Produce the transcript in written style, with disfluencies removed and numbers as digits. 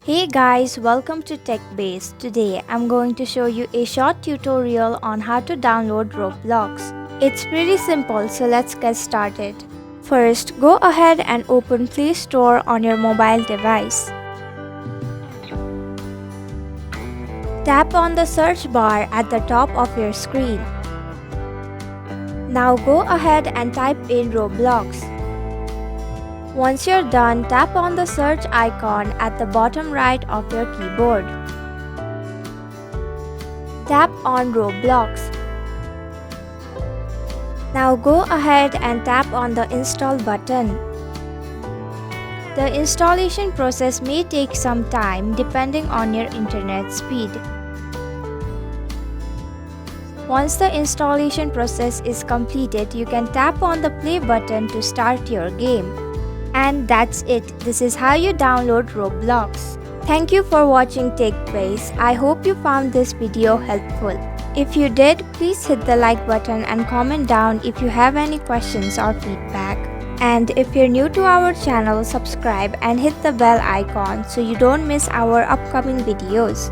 Hey guys, welcome to TechBase. Today I'm going to show you a short tutorial on how to download Roblox. It's pretty simple, so let's get started. First, go ahead and open Play Store on your mobile device. Tap on the search bar at the top of your screen. Now go ahead and type in Roblox. Once you're done, tap on the search icon at the bottom right of your keyboard. Tap on Roblox. Now go ahead and tap on the install button. The installation process may take some time depending on your internet speed. Once the installation process is completed, you can tap on the play button to start your game. And that's it. This is how you download Roblox. Thank you for watching TechBase. I hope you found this video helpful. If you did, please hit the like button and comment down if you have any questions or feedback. And if you're new to our channel, subscribe and hit the bell icon so you don't miss our upcoming videos.